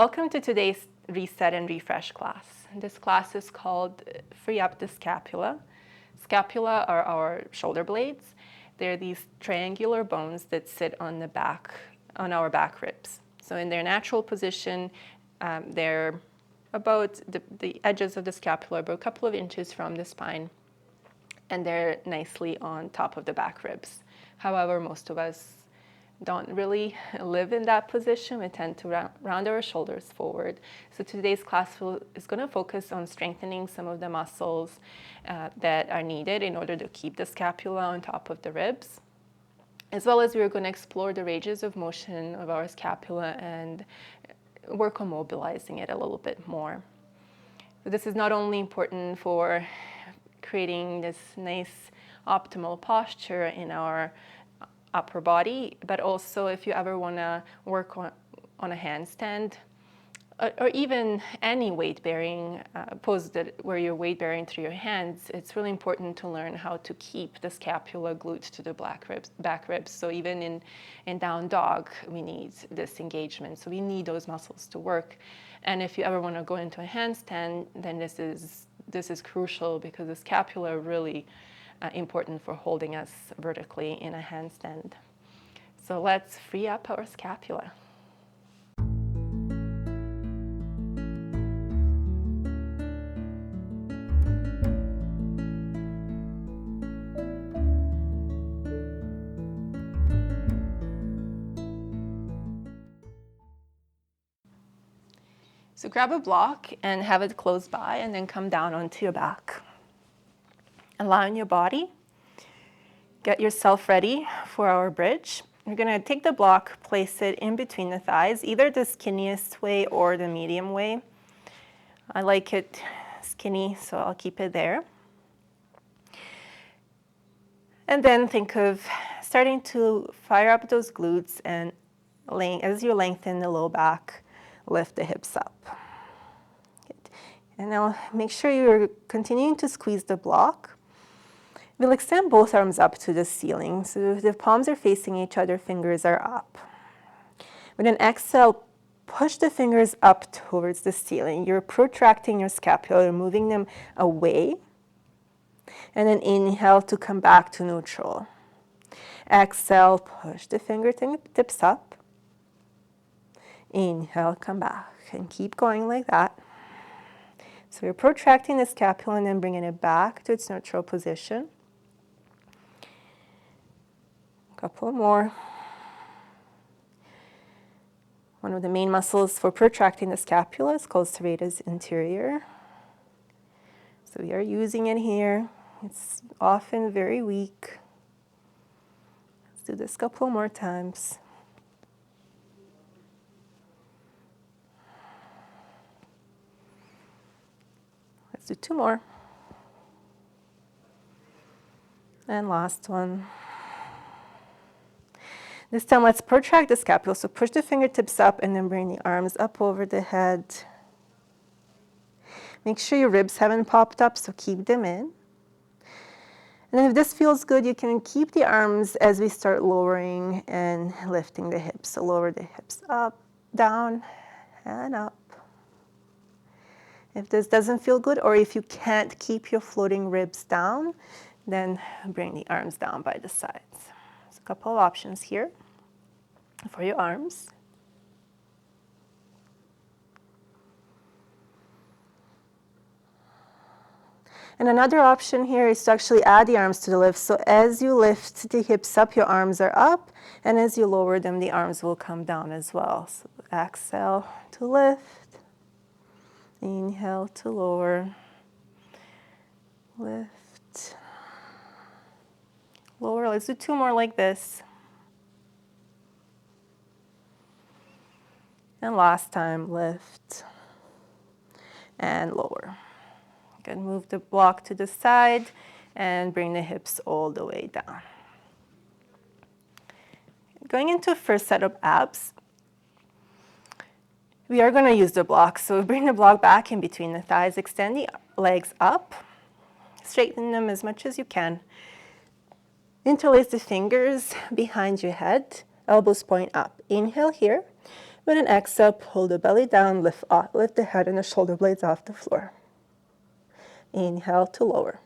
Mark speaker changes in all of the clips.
Speaker 1: Welcome to today's Reset and Refresh class. This class is called Free Up the Scapula. Scapula are our shoulder blades. They're these triangular bones that sit on the back, on our back ribs. So in their natural position, they're about the edges of the scapula, about a couple of inches from the spine, and they're nicely on top of the back ribs. However, most of us don't really live in that position. We tend to round our shoulders forward. So today's class is going to focus on strengthening some of the muscles that are needed in order to keep the scapula on top of the ribs, as well as we're going to explore the ranges of motion of our scapula and work on mobilizing it a little bit more. So this is not only important for creating this nice optimal posture in our upper body, but also if you ever want to work on a handstand or even any weight-bearing pose where you're weight-bearing through your hands, it's really important to learn how to keep the scapula glued to the back ribs. So even in down dog, we need this engagement. So we need those muscles to work. And if you ever want to go into a handstand, then this is crucial because the scapula are really important for holding us vertically in a handstand. So let's free up our scapula. So grab a block and have it close by, and then come down onto your back. Align your body. Get yourself ready for our bridge. You're going to take the block, place it in between the thighs, either the skinniest way or the medium way. I like it skinny, so I'll keep it there. And then think of starting to fire up those glutes, and as you lengthen the low back, lift the hips up. Good. And now make sure you're continuing to squeeze the block. We'll extend both arms up to the ceiling. So the palms are facing each other, fingers are up. With an exhale, push the fingers up towards the ceiling. You're protracting your scapula, moving them away. And then inhale to come back to neutral. Exhale, push the fingertips up. Inhale, come back, and keep going like that. So you're protracting the scapula and then bringing it back to its neutral position. Couple more. One of the main muscles for protracting the scapula is called serratus anterior. So we are using it here. It's often very weak. Let's do this a couple more times. Let's do two more. And last one. This time, let's protract the scapula. So push the fingertips up and then bring the arms up over the head. Make sure your ribs haven't popped up, so keep them in. And then if this feels good, you can keep the arms as we start lowering and lifting the hips. So lower the hips up, down, and up. If this doesn't feel good, or if you can't keep your floating ribs down, then bring the arms down by the sides. A couple of options here for your arms. And another option here is to actually add the arms to the lift. So as you lift the hips up, your arms are up, and as you lower them, the arms will come down as well. So exhale to lift, inhale to lower, lift, lower. Let's do two more like this. And last time, lift and lower. Good. Move the block to the side and bring the hips all the way down. Going into first set of abs, we are going to use the block. So bring the block back in between the thighs, extend the legs up, straighten them as much as you can. Interlace the fingers behind your head, elbows point up. Inhale here. With an exhale, pull the belly down, lift the head and the shoulder blades off the floor. Inhale to lower.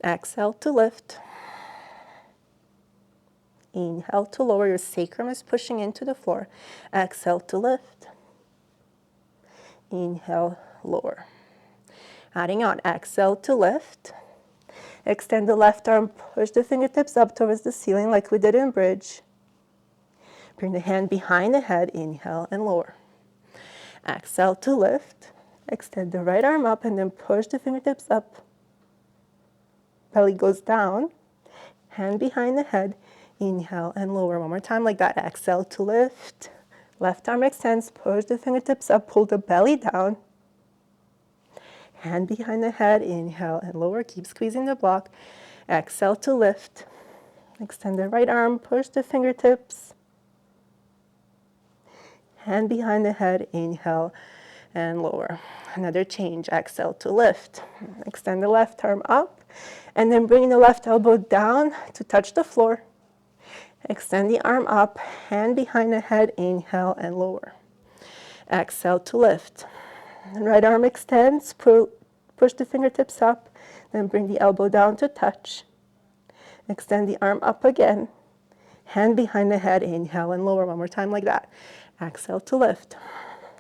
Speaker 1: Exhale to lift. Inhale to lower. Your sacrum is pushing into the floor. Exhale to lift. Inhale, lower. Adding on, exhale to lift. Extend the left arm, push the fingertips up towards the ceiling like we did in bridge. Bring the hand behind the head, inhale and lower. Exhale to lift. Extend the right arm up and then push the fingertips up. Belly goes down. Hand behind the head, inhale and lower. One more time like that. Exhale to lift. Left arm extends, push the fingertips up, pull the belly down. Hand behind the head, inhale and lower. Keep squeezing the block. Exhale to lift. Extend the right arm, push the fingertips. Hand behind the head, inhale and lower. Another change, exhale to lift. Extend the left arm up and then bring the left elbow down to touch the floor. Extend the arm up, hand behind the head, inhale and lower. Exhale to lift. And right arm extends, push the fingertips up, then bring the elbow down to touch. Extend the arm up again, hand behind the head, inhale and lower. One more time like that. Exhale to lift.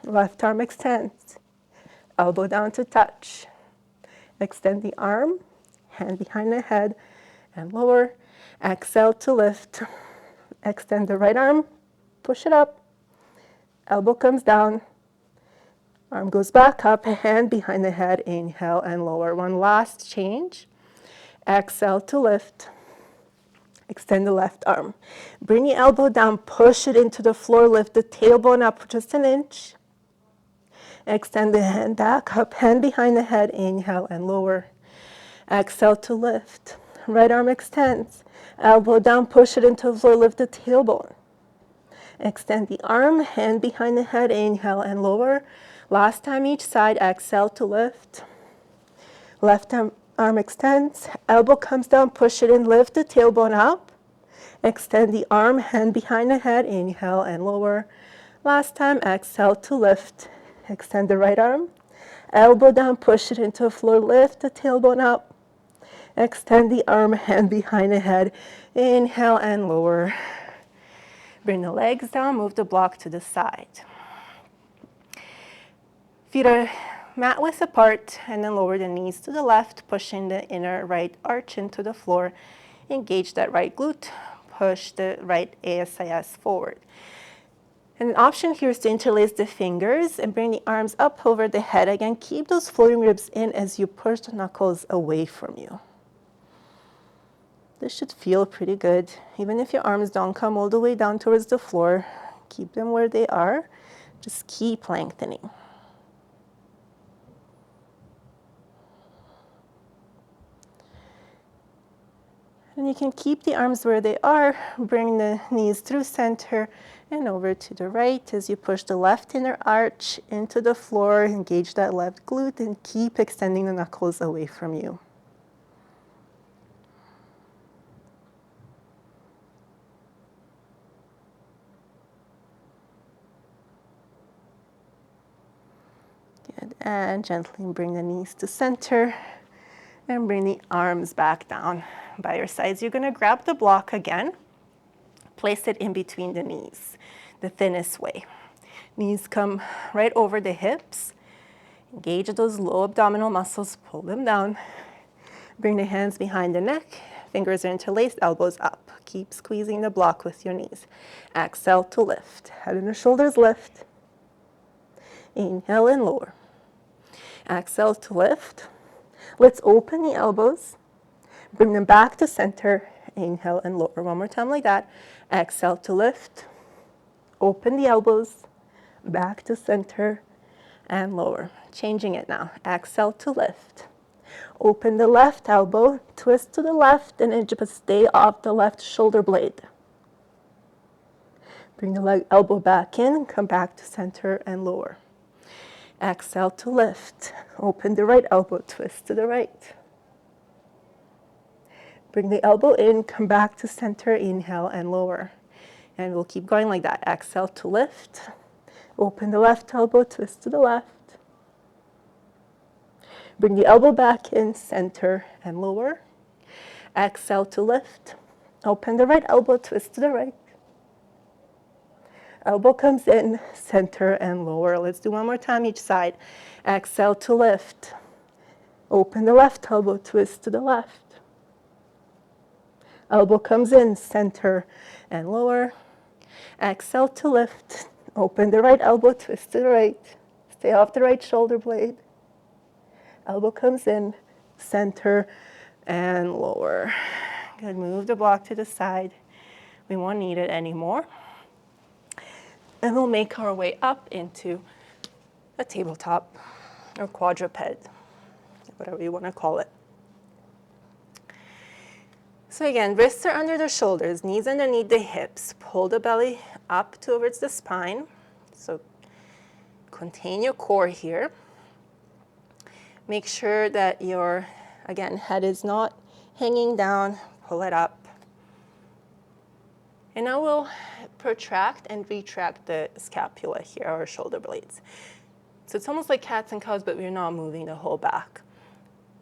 Speaker 1: Left arm extends, elbow down to touch. Extend the arm, hand behind the head and lower. Exhale to lift. Extend the right arm, push it up. Elbow comes down. Arm goes back up, hand behind the head, inhale and lower. One last change. Exhale to lift. Extend the left arm. Bring the elbow down, push it into the floor, lift the tailbone up just an inch. Extend the hand back up, hand behind the head, inhale and lower. Exhale to lift. Right arm extends. Elbow down, push it into the floor, lift the tailbone. Extend the arm, hand behind the head, inhale and lower. Last time each side, exhale to lift. Left arm extends, elbow comes down, push it in, lift the tailbone up. Extend the arm, hand behind the head, inhale and lower. Last time, exhale to lift. Extend the right arm, elbow down, push it into the floor, lift the tailbone up. Extend the arm, hand behind the head, inhale and lower. Bring the legs down, move the block to the side. Feet are mat width apart, and then lower the knees to the left, pushing the inner right arch into the floor. Engage that right glute, push the right ASIS forward. And an option here is to interlace the fingers and bring the arms up over the head. Again, keep those floating ribs in as you push the knuckles away from you. This should feel pretty good. Even if your arms don't come all the way down towards the floor, keep them where they are. Just keep lengthening. And you can keep the arms where they are, bring the knees through center and over to the right as you push the left inner arch into the floor, engage that left glute and keep extending the knuckles away from you. Good, and gently bring the knees to center and bring the arms back down by your sides. You're going to grab the block again, place it in between the knees, the thinnest way. Knees come right over the hips. Engage those low abdominal muscles, pull them down. Bring the hands behind the neck, fingers are interlaced, elbows up. Keep squeezing the block with your knees. Exhale to lift, head and the shoulders lift. Inhale and lower. Exhale to lift. Let's open the elbows. Bring them back to center. Inhale and lower. One more time like that. Exhale to lift. Open the elbows. Back to center and lower. Changing it now. Exhale to lift. Open the left elbow. Twist to the left and then just stay off the left shoulder blade. Bring the elbow back in. Come back to center and lower. Exhale to lift. Open the right elbow, twist to the right. Bring the elbow in, come back to center, inhale and lower. And we'll keep going like that. Exhale to lift. Open the left elbow, twist to the left. Bring the elbow back in, center and lower. Exhale to lift. Open the right elbow, twist to the right. Elbow comes in, center and lower. Let's do one more time each side. Exhale to lift. Open the left elbow, twist to the left. Elbow comes in, center and lower. Exhale to lift. Open the right elbow, twist to the right. Stay off the right shoulder blade. Elbow comes in, center and lower. Good, move the block to the side. We won't need it anymore. And we'll make our way up into a tabletop or quadruped, whatever you want to call it. So again, wrists are under the shoulders, knees underneath the hips. Pull the belly up towards the spine. So contain your core here. Make sure that your, again, head is not hanging down. Pull it up. And now we'll protract and retract the scapula here, our shoulder blades. So it's almost like cats and cows, but we're not moving the whole back.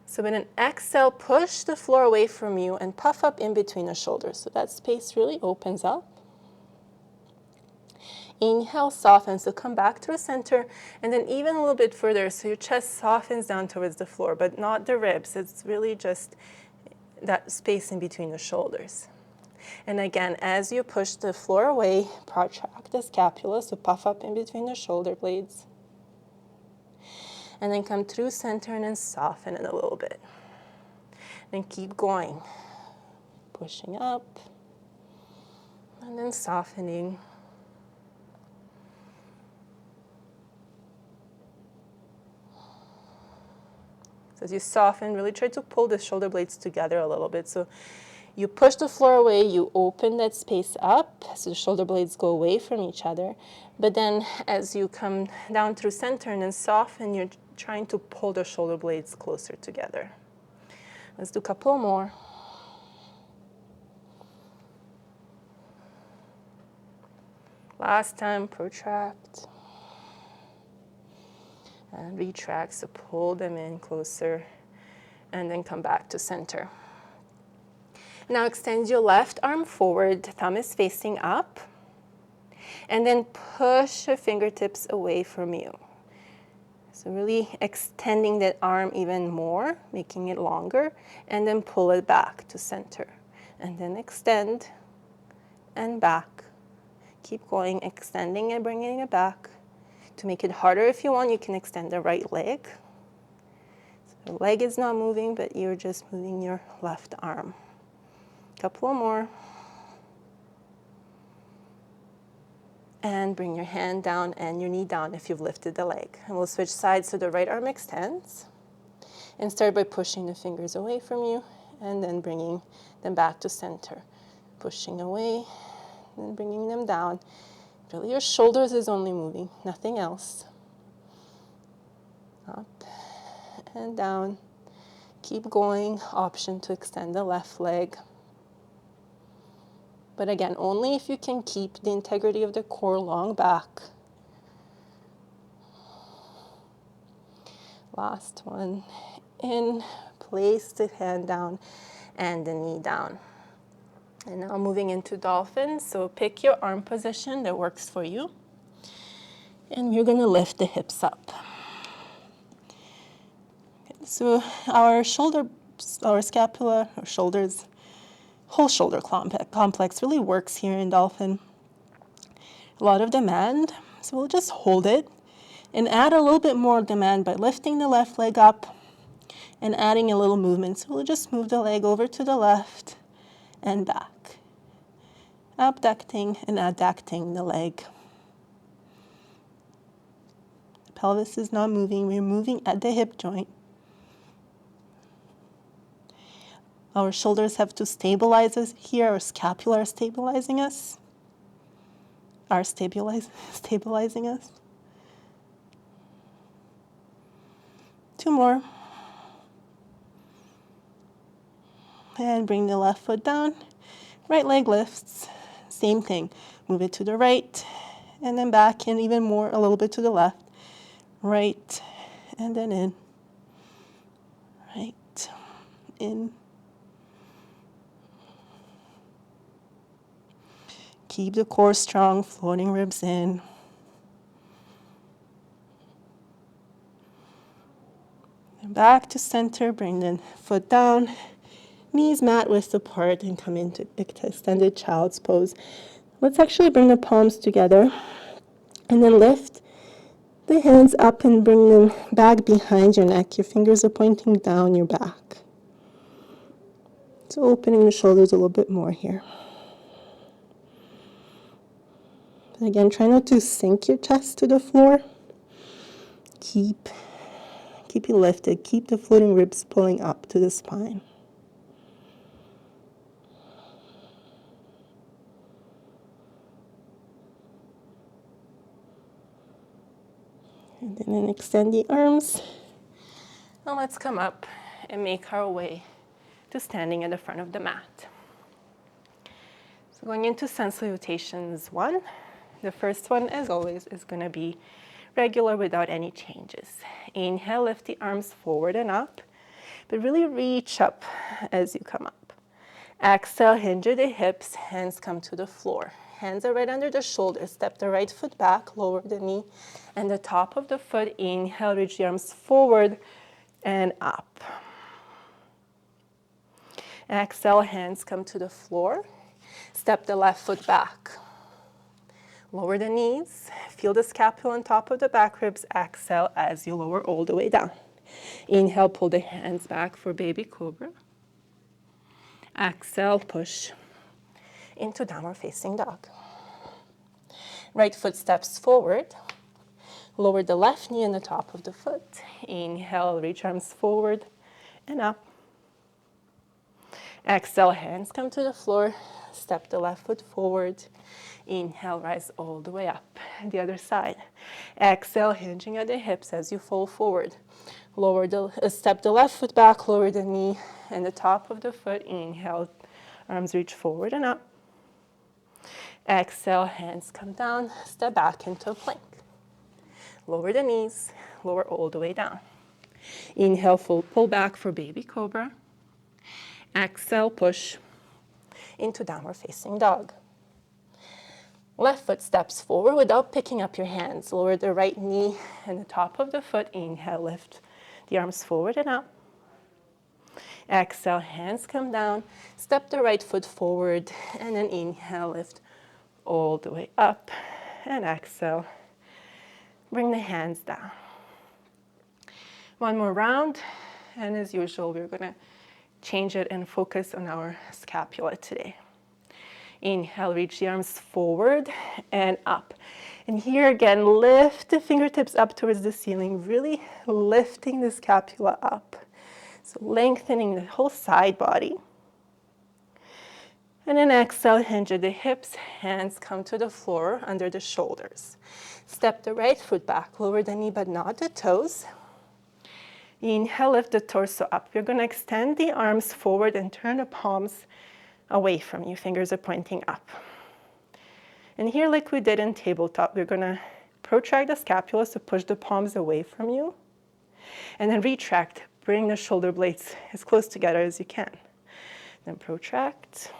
Speaker 1: So with an exhale, push the floor away from you and puff up in between the shoulders. So that space really opens up. Inhale, soften, so come back to the center, and then even a little bit further, so your chest softens down towards the floor, but not the ribs. It's really just that space in between the shoulders. And again, as you push the floor away, protract the scapula, so puff up in between the shoulder blades. And then come through center and then soften it a little bit. Then keep going. Pushing up, and then softening. So as you soften, really try to pull the shoulder blades together a little bit. So you push the floor away, you open that space up, so the shoulder blades go away from each other. But then as you come down through center and then soften, you're trying to pull the shoulder blades closer together. Let's do a couple more. Last time, protract. And retract, so pull them in closer, and then come back to center. Now extend your left arm forward, thumb is facing up, and then push your fingertips away from you. So really extending that arm even more, making it longer, and then pull it back to center. And then extend and back. Keep going, extending and bringing it back. To make it harder, if you want, you can extend the right leg. So the leg is not moving, but you're just moving your left arm. Couple more. And bring your hand down and your knee down if you've lifted the leg. And we'll switch sides so the right arm extends. And start by pushing the fingers away from you and then bringing them back to center. Pushing away and bringing them down. Really, your shoulders is only moving, nothing else. Up and down. Keep going. Option to extend the left leg. But again, only if you can keep the integrity of the core long back. Last one. In, place the hand down and the knee down. And now moving into dolphin, so pick your arm position that works for you. And we're gonna lift the hips up. Okay, so our shoulder, our scapula, our shoulders, whole shoulder complex really works here in dolphin. A lot of demand, so we'll just hold it and add a little bit more demand by lifting the left leg up and adding a little movement. So we'll just move the leg over to the left and back. Abducting and adducting the leg. The pelvis is not moving, we're moving at the hip joint. Our shoulders have to stabilize us here, our scapula are stabilizing us. Are stabilizing us. 2 more. And bring the left foot down. Right leg lifts. Same thing.
Speaker 2: Move it to the right, and then back and even more, a little bit to the left. Right, and then in. Right, in. Keep the core strong, floating ribs in. And back to center, bring the foot down, knees mat width apart, and come into extended child's pose. Let's actually bring the palms together, and then lift the hands up and bring them back behind your neck. Your fingers are pointing down your back. So opening the shoulders a little bit more here. But again, try not to sink your chest to the floor. Keep it lifted. Keep the floating ribs pulling up to the spine. And then extend the arms.
Speaker 1: Now let's come up and make our way to standing at the front of the mat. So going into sun salutations 1, the first one, as always, is going to be regular without any changes. Inhale, lift the arms forward and up, but really reach up as you come up. Exhale, hinge at the hips, hands come to the floor. Hands are right under the shoulders. Step the right foot back, lower the knee, and the top of the foot. Inhale, reach the arms forward and up. Exhale, hands come to the floor. Step the left foot back. Lower the knees. Feel the scapula on top of the back ribs. Exhale as you lower all the way down. Inhale, pull the hands back for baby cobra. Exhale, push into downward facing dog. Right foot steps forward. Lower the left knee and the top of the foot. Inhale, reach arms forward and up. Exhale, hands come to the floor. Step the left foot forward. Inhale, rise all the way up. The other side. Exhale, hinging at the hips as you fall forward. Step the left foot back, lower the knee and the top of the foot. Inhale, arms reach forward and up. Exhale, hands come down, step back into a plank. Lower the knees, lower all the way down. Inhale, full pull back for baby cobra. Exhale, push into downward facing dog. Left foot steps forward without picking up your hands. Lower the right knee and the top of the foot. Inhale, lift the arms forward and up. Exhale, hands come down. Step the right foot forward and then inhale, lift all the way up. And exhale, bring the hands down. One more round. And as usual, we're going to change it and focus on our scapula today. Inhale, reach the arms forward and up. And here again, lift the fingertips up towards the ceiling, really lifting the scapula up. So lengthening the whole side body. And then exhale, hinge at the hips, hands come to the floor under the shoulders. Step the right foot back, lower the knee but not the toes. Inhale, lift the torso up. You're going to extend the arms forward and turn the palms away from you. Fingers are pointing up. And here, like we did in tabletop, we're going to protract the scapula, so push the palms away from you. And then retract. Bring the shoulder blades as close together as you can. Then protract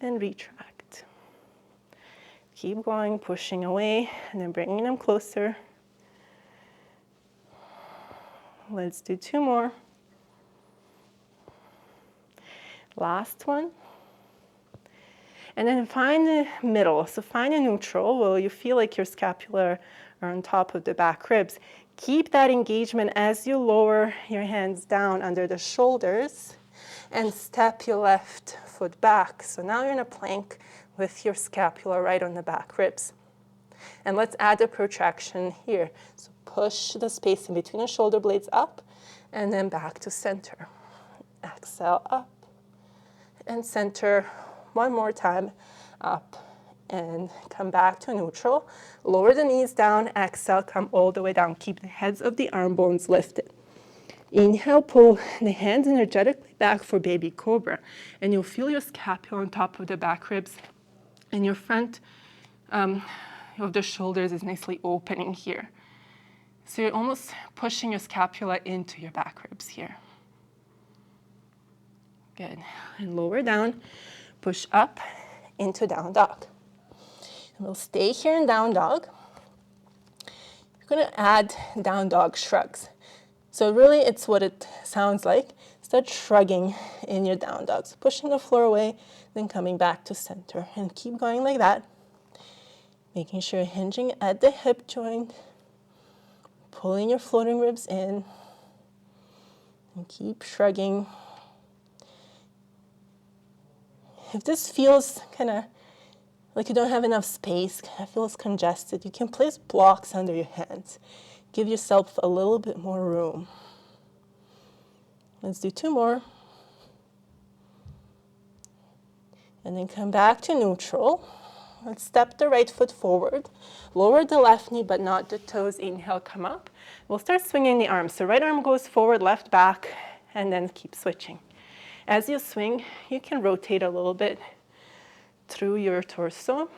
Speaker 1: and retract. Keep going, pushing away, and then bringing them closer. Let's do 2 more. Last one. And then find the middle. So find a neutral where you feel like your scapula are on top of the back ribs. Keep that engagement as you lower your hands down under the shoulders and step your left foot back. So now you're in a plank with your scapula right on the back ribs. And let's add a protraction here. So push the space in between the shoulder blades up and then back to center. Exhale, up and center. One more time, up and come back to neutral. Lower the knees down, exhale, come all the way down. Keep the heads of the arm bones lifted. Inhale, pull the hands energetically back for baby cobra. And you'll feel your scapula on top of the back ribs And your front of the shoulders is nicely opening here. So you're almost pushing your scapula into your back ribs here. Good. And lower down, push up into down dog. And we'll stay here in down dog. You're going to add down dog shrugs. So really it's what it sounds like. Start shrugging in your down dogs, pushing the floor away, then coming back to center. And keep going like that. Making sure you're hinging at the hip joint, pulling your floating ribs in, and keep shrugging. If this feels kind of like you don't have enough space, kind of feels congested, you can place blocks under your hands. Give yourself a little bit more room. Let's do 2 more. And then come back to neutral. Let's step the right foot forward. Lower the left knee, but not the toes. Inhale, come up. We'll start swinging the arms. So right arm goes forward, left back, and then keep switching. As you swing, you can rotate a little bit through your torso.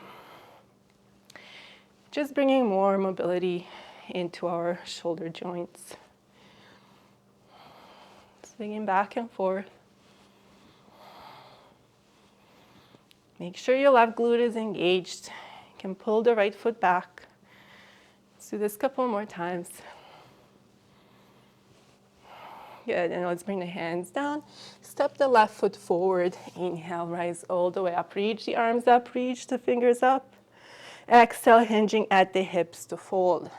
Speaker 1: Just bringing more mobility into our shoulder joints. Swinging back and forth. Make sure your left glute is engaged. You can pull the right foot back. Let's do this a couple more times. Good, and let's bring the hands down. Step the left foot forward. Inhale, rise all the way up. Reach the arms up, reach the fingers up. Exhale, hinging at the hips to fold.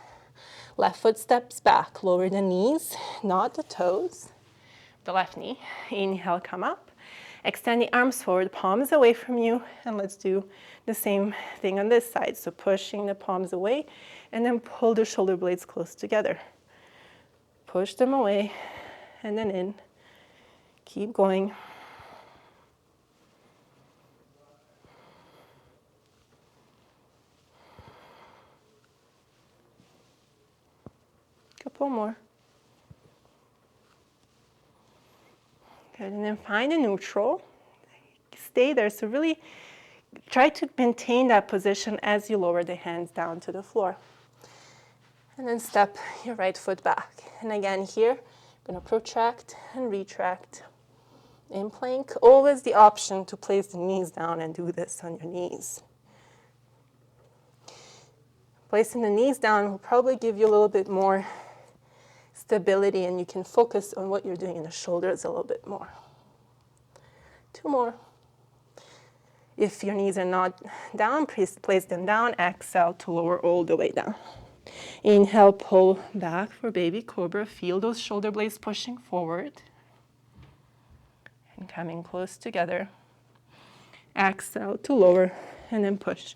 Speaker 1: Left foot steps back. Lower the knees, not the toes. The left knee. Inhale, come up. Extend the arms forward, palms away from you. And let's do the same thing on this side. So pushing the palms away and then pull the shoulder blades close together. Push them away. And then in. Keep going. Couple more. Good, and then find a neutral. Stay there. So really try to maintain that position as you lower the hands down to the floor. And then step your right foot back. And again here, going to protract and retract. In plank, always the option to place the knees down and do this on your knees. Placing the knees down will probably give you a little bit more stability and you can focus on what you're doing in the shoulders a little bit more. 2 more. If your knees are not down, please place them down. Exhale to lower all the way down. Inhale, pull back for baby cobra. Feel those shoulder blades pushing forward. And coming close together. Exhale to lower and then push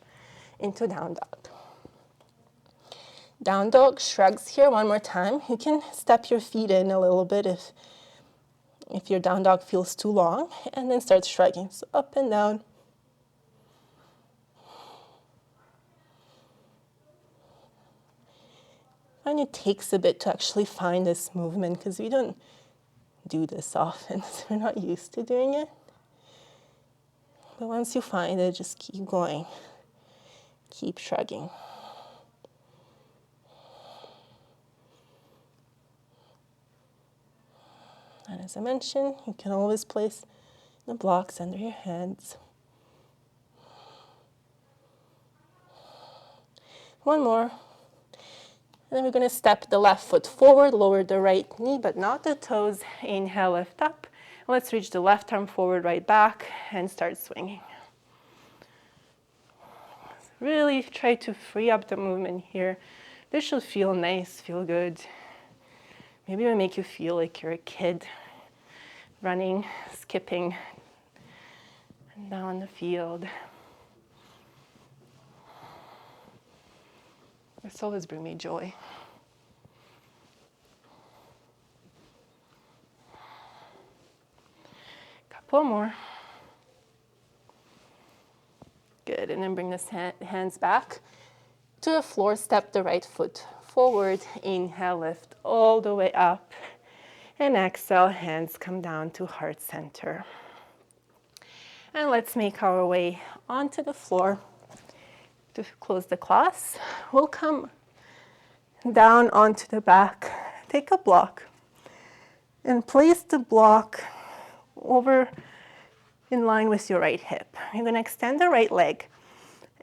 Speaker 1: into down dog. Down dog shrugs here 1 more time. You can step your feet in a little bit if your down dog feels too long. And then start shrugging. So up and down. And it takes a bit to actually find this movement because we don't do this often, so we're not used to doing it. But once you find it, just keep going. Keep shrugging. And as I mentioned, you can always place the blocks under your hands. 1 more. And then we're going to step the left foot forward, lower the right knee, but not the toes. Inhale, lift up. Let's reach the left arm forward, right back, and start swinging. Really try to free up the movement here. This should feel nice, feel good. Maybe it will make you feel like you're a kid running, skipping down the field. This always brings me joy. Couple more. Good, and then bring the hands back to the floor. Step the right foot forward. Inhale, lift all the way up. And exhale, hands come down to heart center. And let's make our way onto the floor to close the class. We'll come down onto the back, take a block, and place the block over in line with your right hip. You're going to extend the right leg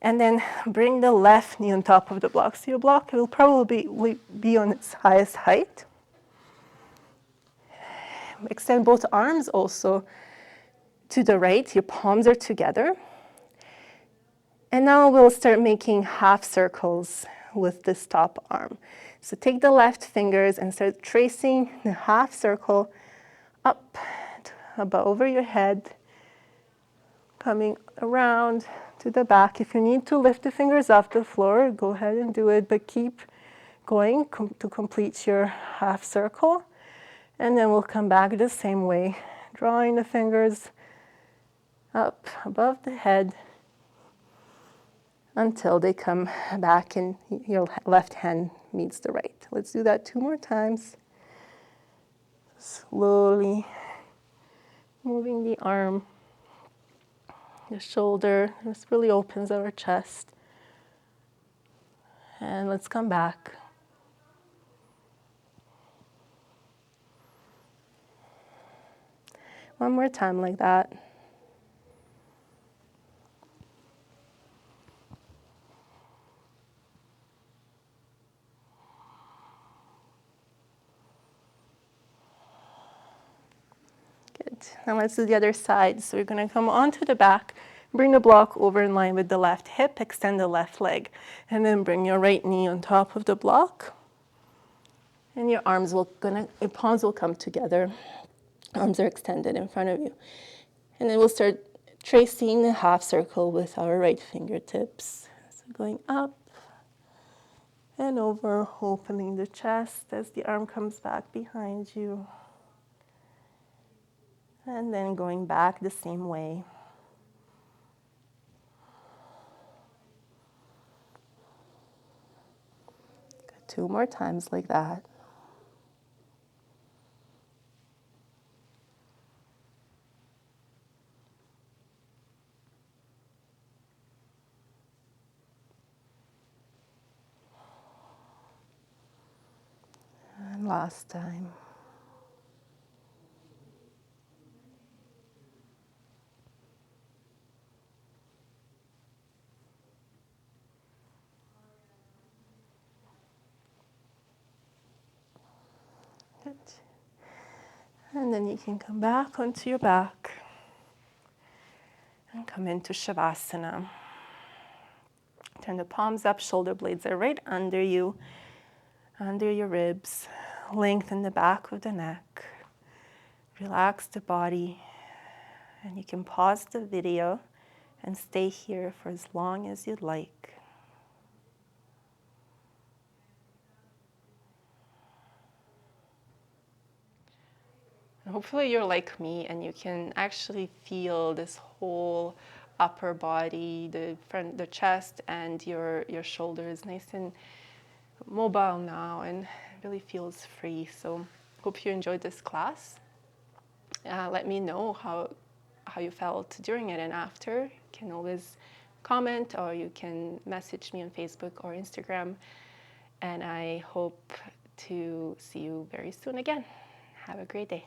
Speaker 1: and then bring the left knee on top of the block. So your block will probably be on its highest height. Extend both arms also to the right. Your palms are together. And now we'll start making half circles with this top arm. So take the left fingers and start tracing the half circle up above over your head, coming around to the back. If you need to lift the fingers off the floor, go ahead and do it, but keep going to complete your half circle. And then we'll come back the same way, drawing the fingers up above the head until they come back and your left hand meets the right. Let's do that 2 more times. Slowly moving the arm, the shoulder. This really opens our chest. And let's come back. One more time like that. Good. Now let's do the other side. So we're going to come onto the back, bring the block over in line with the left hip, extend the left leg, and then bring your right knee on top of the block. And your palms will come together. Arms are extended in front of you. And then we'll start tracing the half circle with our right fingertips. So going up and over, opening the chest as the arm comes back behind you. And then going back the same way. Good. 2 more times like that. And last time. Good. And then you can come back onto your back and come into Shavasana. Turn the palms up, shoulder blades are right under you, under your ribs. Lengthen the back of the neck. Relax the body. And you can pause the video and stay here for as long as you'd like. Hopefully you're like me and you can actually feel this whole upper body, the chest and your shoulders nice and mobile now and really feels free. So hope you enjoyed this class. Let me know how you felt during it and after. You can always comment or you can message me on Facebook or Instagram. And I hope to see you very soon again. Have a great day.